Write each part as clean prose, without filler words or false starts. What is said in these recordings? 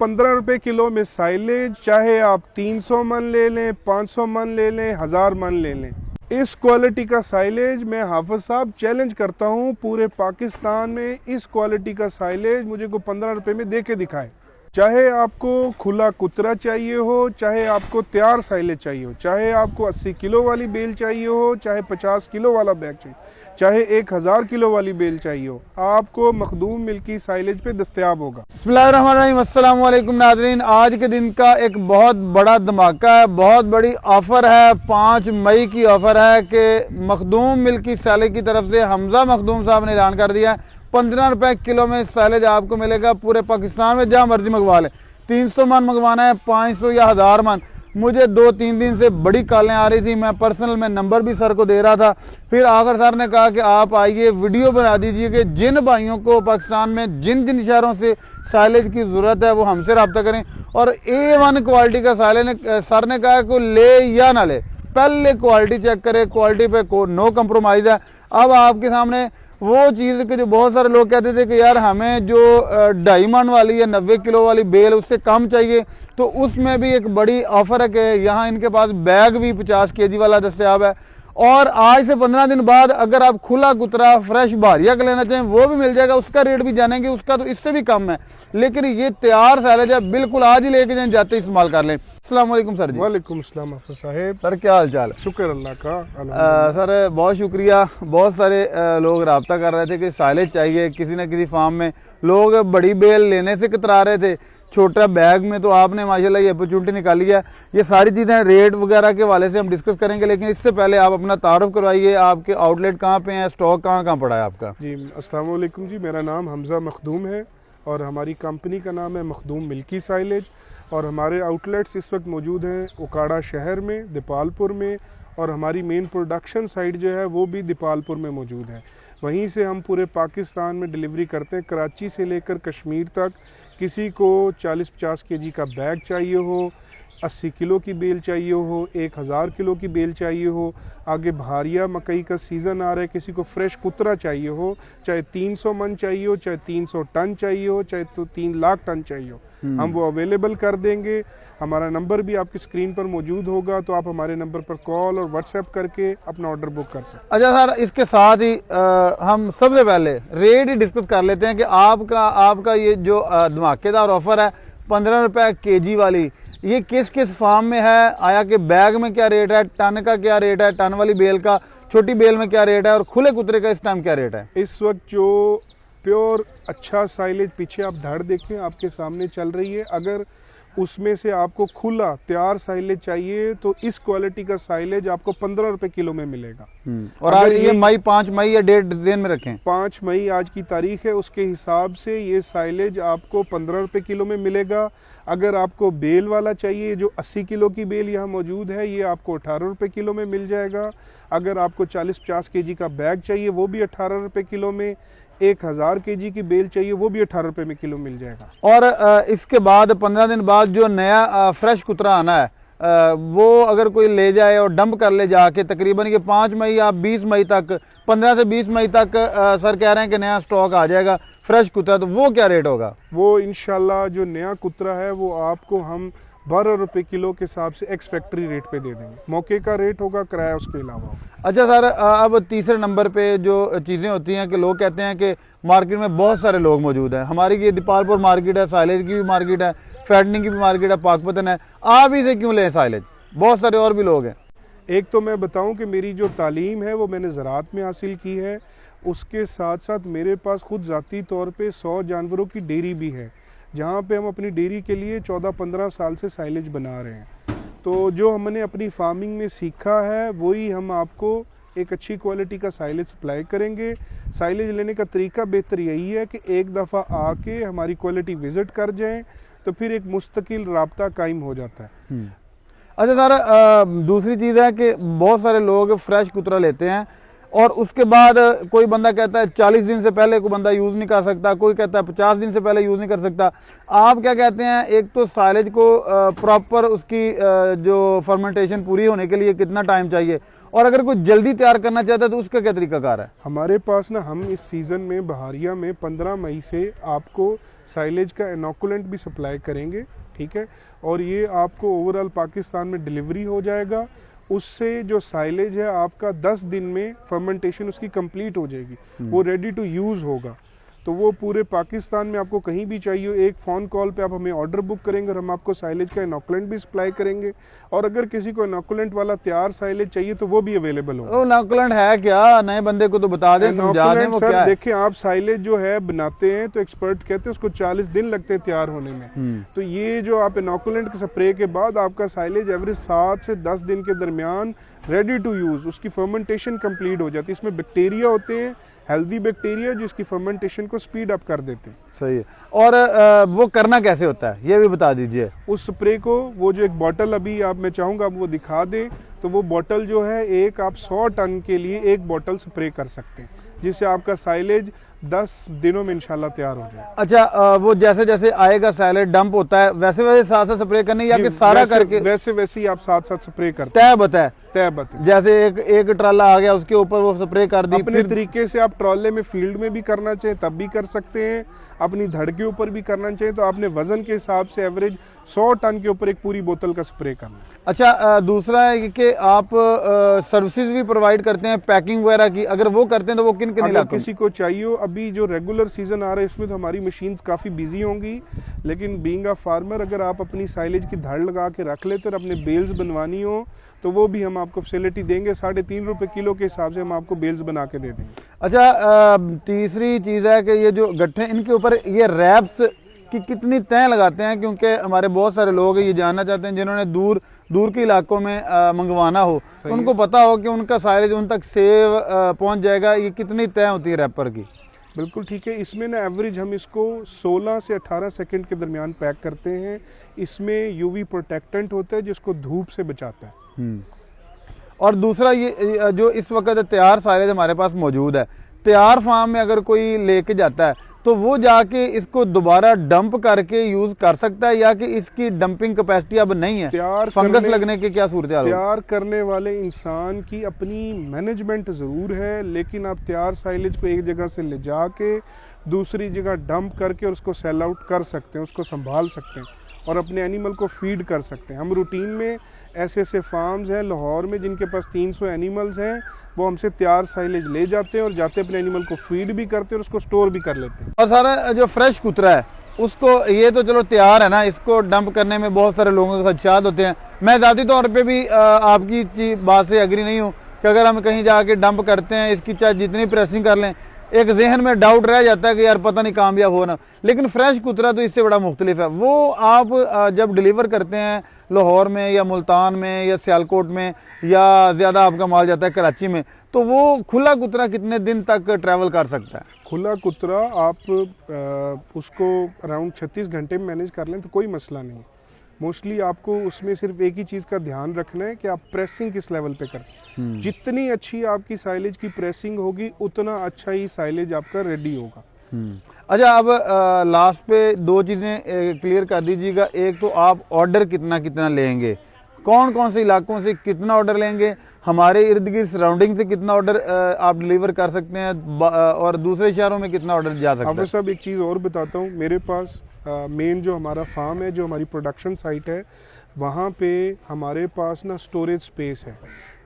15 रुपए किलो में साइलेज, चाहे आप 300 मन ले लें, 500 मन ले लें, 1000 मन ले लें, इस क्वालिटी का साइलेज मैं हाफिज साहब चैलेंज करता हूं पूरे पाकिस्तान में इस क्वालिटी का साइलेज मुझे को 15 रुपए में दे के दिखाए। चाहे आपको खुला कुतरा चाहिए हो, चाहे आपको तैयार साइलेज चाहिए हो, चाहे आपको 80 किलो वाली बेल चाहिए हो, चाहे 50 किलो वाला बैग चाहिए, चाहे 1000 किलो वाली बेल चाहिए हो, आपको मखदूम मिल्की साइलेज पे दस्तयाब होगा। बिस्मिल्लाहिर्रहमानिर्रहीम, अस्सलाम वालेकुम नाज़रीन। आज के दिन का एक बहुत बड़ा धमाका है, बहुत बड़ी ऑफ़र है। 5 मई की ऑफ़र है कि मखदूम मिल्की साइलेज की तरफ से हमजा मखदूम साहब ने ऐलान कर दिया है 15 रुपए किलो में साइलेज आपको मिलेगा पूरे पाकिस्तान में, जहाँ मर्जी मंगवा लें। 300 मन मंगवाना है, 500 या 1000 मन। मुझे 2-3 दिन से बड़ी कॉलें आ रही थी, मैं पर्सनल में नंबर भी सर को दे रहा था। फिर आखिर सर ने कहा कि आप आइए वीडियो बना दीजिए कि जिन भाइयों को पाकिस्तान में जिन जिन शहरों से साइलेज की ज़रूरत है वो हमसे रब्ता करें। और A1 क्वालिटी का साइलेज सर ने कहा कि ले या ना ले, पहले क्वालिटी चेक करें, क्वालिटी पे नो कंप्रोमाइज़ है। अब आपके सामने वो चीज़ कि जो बहुत सारे लोग कहते थे कि यार हमें जो 2.5 मन वाली या 90 किलो वाली बेल उससे कम चाहिए, तो उसमें भी एक बड़ी ऑफ़र है कि यहाँ इनके पास बैग भी 50 kg वाला दस्तयाब है। और आज से 15 दिन बाद अगर आप खुला कुतरा फ्रेश बारिया का लेना चाहें वो भी मिल जाएगा। उसका रेट भी जानेंगे, उसका तो इससे भी कम है, लेकिन ये तैयार साइलेज है, बिल्कुल आज ही लेके जाएं, जाते इस्तेमाल कर लें। अस्सलाम वालेकुम सर जी। वालेकुम सलाम हाफिज साहब। सर क्या हाल चाल है? शुक्र अल्लाह का। सर बहुत शुक्रिया। बहुत सारे लोग रब्ता कर रहे थे कि साइलेज चाहिए, किसी न किसी फार्म में लोग बड़ी बेल लेने से कतरा रहे थे, छोटा बैग में तो आपने माशाल्लाह ये अपॉर्चुनिटी निकाली है। ये सारी चीज़ें रेट वगैरह के वाले से हम डिस्कस करेंगे, लेकिन इससे पहले आप अपना तारुफ करवाइए, आपके आउटलेट कहाँ पे हैं, स्टॉक कहाँ कहाँ पड़ा है आपका? जी अस्सलाम वालेकुम जी, मेरा नाम हमजा मखदूम है और हमारी कंपनी का नाम है मखदूम मिल्की साइलेज। और हमारे आउटलेट्स इस वक्त मौजूद हैं उकाड़ा शहर में, दीपालपुर में, और हमारी मेन प्रोडक्शन साइट जो है वो भी दीपालपुर में मौजूद है। वहीं से हम पूरे पाकिस्तान में डिलीवरी करते हैं, कराची से लेकर कश्मीर तक। किसी को 40-50 kg का बैग चाहिए हो, 80 किलो की बेल चाहिए हो, 1000 किलो की बेल चाहिए हो, आगे भारिया मकई का सीज़न आ रहा है, किसी को फ्रेश कुतरा चाहिए हो, चाहे 300 मन चाहिए हो, चाहे 300 टन चाहिए हो, चाहे तो 3 लाख टन चाहिए हो, हम वो अवेलेबल कर देंगे। हमारा नंबर भी आपकी स्क्रीन पर मौजूद होगा, तो आप हमारे नंबर पर कॉल और व्हाट्सएप करके अपना ऑर्डर बुक कर सकते हैं। अच्छा सर, इसके साथ ही हम सबसे पहले रेट ही डिस्कस कर लेते हैं कि आपका ये जो धमाकेदार ऑफर है 15 रुपए kg वाली, ये किस किस फार्म में है, आया कि बैग में क्या रेट है, टन का क्या रेट है, टन वाली बेल का, छोटी बेल में क्या रेट है, और खुले कुतरे का इस टाइम क्या रेट है? इस वक्त जो प्योर अच्छा साइलेज, पीछे आप धड़ देखें आपके सामने चल रही है, अगर उसमें से आपको खुला तैयार साइलेज चाहिए तो इस क्वालिटी का साइलेज आपको 15 रुपए किलो में मिलेगा। और आज ये 5 मई या डेट दिन में रखें, 5 मई आज की तारीख है, उसके हिसाब से ये साइलेज आपको 15 रुपए किलो में मिलेगा। अगर आपको बेल वाला चाहिए, जो 80 किलो की बेल यहाँ मौजूद है, ये आपको 18 रुपए किलो में मिल जाएगा। अगर आपको 40-50 kg का बैग चाहिए वो भी 18 रुपए किलो में, 1000 kg की बेल चाहिए वो भी 18 रुपए में किलो मिल जाएगा। और इसके बाद 15 दिन बाद जो नया फ्रेश कुतरा आना है, वो अगर कोई ले जाए और डंप कर ले जाके, तकरीबन ये 5 मई या 20 मई तक, 15 से 20 मई तक सर कह रहे हैं कि नया स्टॉक आ जाएगा फ्रेश कुतरा, तो वो क्या रेट होगा? वो इंशाल्लाह जो नया कुतरा है वो आपको हम 12 रुपए किलो के हिसाब से एक्स फैक्ट्री रेट पे दे देंगे। मौके का रेट होगा, किराया उसके अलावा। अच्छा सर, अब तीसरे नंबर पे जो चीज़ें होती हैं कि लोग कहते हैं कि मार्केट में बहुत सारे लोग मौजूद हैं। हमारी ये दीपालपुर मार्केट है, साइलेज की भी मार्केट है, फैटनिंग की भी मार्केट है, पाकपतन है, आप ही से क्यों लें साइलेज? बहुत सारे और भी लोग हैं। एक तो मैं बताऊं कि मेरी जो तालीम है वो मैंने ज़राअत में हासिल की है, उसके साथ साथ मेरे पास खुद ज़ाती तौर पे 100 जानवरों की डेयरी भी है, जहाँ पे हम अपनी डेयरी के लिए 14-15 साल से साइलेज बना रहे हैं। तो जो हमने अपनी फार्मिंग में सीखा है वही हम आपको एक अच्छी क्वालिटी का साइलेज सप्लाई करेंगे। साइलेज लेने का तरीका बेहतर यही है कि एक दफ़ा आके हमारी क्वालिटी विज़िट कर जाएं, तो फिर एक मुस्तकिल राब्ता कायम हो जाता है। अच्छा सर, दूसरी चीज़ है कि बहुत सारे लोग फ्रेश कुतरा लेते हैं और उसके बाद कोई बंदा कहता है 40 दिन से पहले कोई बंदा यूज़ नहीं कर सकता, कोई कहता है 50 दिन से पहले यूज़ नहीं कर सकता। आप क्या कहते हैं, एक तो साइलेज को प्रॉपर उसकी जो फर्मेंटेशन पूरी होने के लिए कितना टाइम चाहिए, और अगर कोई जल्दी तैयार करना चाहता है तो उसका क्या तरीकाकार है? हमारे पास ना हम इस सीज़न में बहारिया में 15 मई से आपको साइलेज का इनोकुलेंट भी सप्लाई करेंगे, ठीक है, और ये आपको ओवरऑल पाकिस्तान में डिलीवरी हो जाएगा। उससे जो साइलेज है आपका 10 दिन में फर्मेंटेशन उसकी कंप्लीट हो जाएगी, वो रेडी टू यूज़ होगा। तो वो पूरे पाकिस्तान में आपको कहीं भी चाहिए, एक फ़ोन कॉल पे आप हमें ऑर्डर बुक करेंगे और हम आपको साइलेज का इनोकुलेंट भी सप्लाई करेंगे। और अगर किसी को इनोकुलेंट वाला तैयार साइलेज चाहिए तो वो भी अवेलेबल होगा। वो इनोकुलेंट है क्या? नए बंदे को तो बता दें, समझा दें वो सर, क्या है? देखिए आप साइलेज जो है बनाते हैं तो एक्सपर्ट कहते हैं उसको 40 दिन लगते हैं तैयार होने में। तो ये जो आप इनोकुलेंट के स्प्रे के बाद आपका साइलेज एवरेज 7 से 10 दिन के दरमियान रेडी टू यूज़ उसकी फर्मेंटेशन कंप्लीट हो जाती है। इसमें बैक्टीरिया होते हैं, हेल्दी बैक्टीरिया, जिसकी फर्मेंटेशन को स्पीड अप कर देते हैं। सही है। और वो करना कैसे होता है ये भी बता दीजिए। उस स्प्रे को, वो जो एक बॉटल अभी आप, मैं चाहूँगा आप वो दिखा दें, तो वो बॉटल जो है एक आप 100 टन के लिए एक बॉटल स्प्रे कर सकते हैं, जिससे आपका साइलेज 10 दिनों में इंशाल्लाह तैयार हो जाए। अच्छा, वो जैसे जैसे आएगा साइलेज डंप होता है वैसे वैसे साथ साथ स्प्रे करनी या कि सारा करके? वैसे वैसे ही आप साथ साथ स्प्रे करते तय बता है? तय बता, जैसे एक ट्राला आ गया उसके ऊपर वो स्प्रे कर दी, अपने तरीके से आप ट्रॉले में फील्ड में भी करना चाहें तब भी कर सकते हैं, अपनी धड़ के ऊपर भी करना चाहिए तो आपने वजन के हिसाब से एवरेज 100 टन के ऊपर एक पूरी बोतल का स्प्रे करना। अच्छा, दूसरा है कि आप सर्विसेज भी प्रोवाइड करते हैं पैकिंग वगैरह की, अगर वो करते हैं तो वो किन किन इलाकों? किसी को चाहिए हो, अभी जो रेगुलर सीजन आ रहा है इसमें तो हमारी मशीन्स काफ़ी बिजी होंगी, लेकिन बीइंग अ फार्मर अगर आप अपनी साइलेज की धड़ लगा के रख लेते और अपने बेल्स बनवानी हो तो वो भी हम आपको फैसिलिटी देंगे। 3.5 रुपये किलो के हिसाब से हम आपको बेल्स बना के दे देंगे। अच्छा, तीसरी चीज़ है कि ये जो गट्ठे इनके ऊपर ये रैप्स की कितनी तय लगाते हैं? क्योंकि हमारे बहुत सारे लोग ये जानना चाहते हैं जिन्होंने दूर के इलाकों में मंगवाना हो, उनको पता हो कि उनका साइलेज उन तक सेव पहुंच जाएगा, ये कितनी तय होती है रैपर की? बिल्कुल ठीक है। इसमें ना एवरेज हम इसको 16 से 18 सेकंड के दरमियान पैक करते हैं। इसमें यूवी प्रोटेक्टेंट होता है जिसको धूप से बचाता है। और दूसरा ये जो इस वक्त तैयार साइलेज हमारे पास मौजूद है, तैयार फार्म में अगर कोई लेके जाता है तो वो जाके इसको दोबारा डंप करके यूज कर सकता है या कि इसकी डंपिंग कैपेसिटी अब नहीं है? फंगस लगने की क्या सूरत है? तैयार करने वाले इंसान की अपनी मैनेजमेंट ज़रूर है, लेकिन आप तैयार साइलेज को एक जगह से ले जाके दूसरी जगह डंप करके और उसको सेल आउट कर सकते हैं, उसको संभाल सकते हैं और अपने एनिमल को फीड कर सकते हैं। हम रूटीन में ऐसे फार्म्स हैं लाहौर में जिनके पास 300 एनिमल्स हैं, वो हमसे तैयार साइलेज ले जाते हैं और जाते अपने एनिमल को फीड भी करते हैं और उसको स्टोर भी कर लेते हैं। और सारा जो फ्रेश कुतरा है उसको, ये तो चलो तैयार है ना, इसको डंप करने में बहुत सारे लोगों के खदशात होते हैं। मैं ज़ाती तौर पे भी आपकी बात से एग्री नहीं हूँ कि अगर हम कहीं जाके डंप करते हैं, इसकी चाहे जितनी प्रेसिंग कर लें, एक जहन में डाउट रह जाता है कि यार पता नहीं कामयाब हो ना। लेकिन फ्रेश कुतरा तो इससे बड़ा मुख्तलिफ है। वो आप जब डिलीवर करते हैं लाहौर में या मुल्तान में या सियालकोट में या ज़्यादा आपका माल जाता है कराची में, तो वो खुला कुतरा कितने दिन तक ट्रैवल कर सकता है? खुला कुतरा आप उसको अराउंड 36 घंटे में मैनेज कर लें तो कोई मसला नहीं। मोस्टली आपको उसमें सिर्फ एक ही चीज़ का ध्यान रखना है कि आप प्रेसिंग किस लेवल पे करते हैं। जितनी अच्छी आपकी साइलेज की प्रेसिंग होगी उतना अच्छा ही साइलेज आपका रेडी होगा। अच्छा, अब लास्ट पे दो चीज़ें क्लियर कर दीजिएगा। एक तो आप ऑर्डर कितना लेंगे, कौन कौन से इलाकों से कितना ऑर्डर लेंगे, हमारे इर्द गिर्द सराउंडिंग से कितना ऑर्डर आप डिलीवर कर सकते हैं, और दूसरे शहरों में कितना ऑर्डर जा सकता है? अब सब एक चीज़ और बताता हूँ। मेरे पास मेन जो हमारा फार्म है, जो हमारी प्रोडक्शन साइट है, वहाँ पे हमारे पास ना स्टोरेज स्पेस है।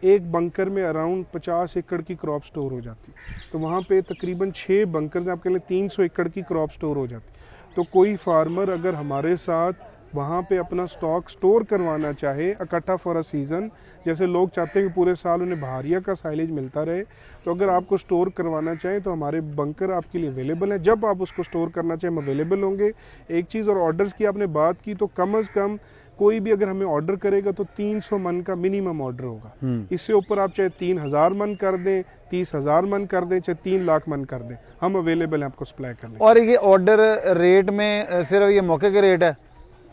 एक बंकर में अराउंड 50 एकड़ की क्रॉप स्टोर हो जाती है। तो वहाँ पे तकरीबन 6 बंकर्स आपके लिए 300 एकड़ की क्रॉप स्टोर हो जाती। तो कोई फार्मर अगर हमारे साथ वहाँ पे अपना स्टॉक स्टोर करवाना चाहे इकट्ठा फॉर अ सीज़न, जैसे लोग चाहते हैं कि पूरे साल उन्हें बहारिया का साइलेज मिलता रहे, तो अगर आपको स्टोर करवाना चाहें तो हमारे बंकर आपके लिए अवेलेबल हैं। जब आप उसको स्टोर करना चाहें हम अवेलेबल होंगे। एक चीज़ और, ऑर्डर्स की आपने बात की, तो कम अज़ कम कोई भी अगर हमें ऑर्डर करेगा तो 300 मन का मिनिमम ऑर्डर होगा। इससे ऊपर आप चाहे 3000 मन कर दें, 30,000 मन कर दें, चाहे 3 लाख मन कर दें, हम अवेलेबल हैं आपको सप्लाई करने। और ये ऑर्डर रेट में सिर्फ ये मौके के रेट है,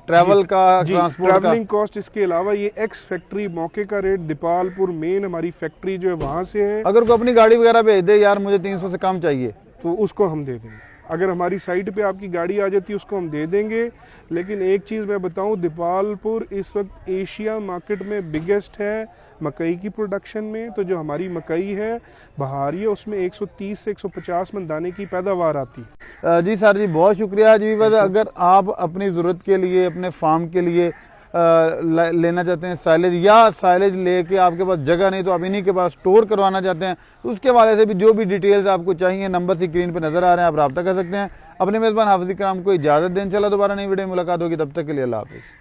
ट्रैवल का, ट्रांसपोर्ट का, ट्रैवलिंग कॉस्ट, इसके अलावा ये एक्स फैक्ट्री मौके का रेट दीपालपुर मेन हमारी फैक्ट्री जो है वहाँ से है। अगर कोई अपनी गाड़ी वगैरह भेज दे, यार मुझे 300 से कम चाहिए, तो उसको हम दे देंगे। अगर हमारी साइट पे आपकी गाड़ी आ जाती है उसको हम दे देंगे। लेकिन एक चीज़ मैं बताऊं, दीपालपुर इस वक्त एशिया मार्केट में बिगेस्ट है मकई की प्रोडक्शन में। तो जो हमारी मकई है बहारी है, उसमें 130 से 150 मन दाने की पैदावार आती है। जी सर जी, बहुत शुक्रिया जी। बस अगर आप अपनी ज़रूरत के लिए, अपने फार्म के लिए लेना चाहते हैं साइलेज, या साइलेज लेके आपके पास जगह नहीं तो आप इन्हीं के पास स्टोर करवाना चाहते हैं, तो उसके हवाले से भी जो भी डिटेल्स आपको चाहिए नंबर स्क्रीन पर नज़र आ रहे हैं, आप रब्ता कर सकते हैं। अपने मेज़बान हाफिज़ इकराम को इजाज़त दें। इंशाल्लाह दोबारा नई वीडियो में मुलाकात होगी, तब तक के लिए अल्लाह हाफिज़।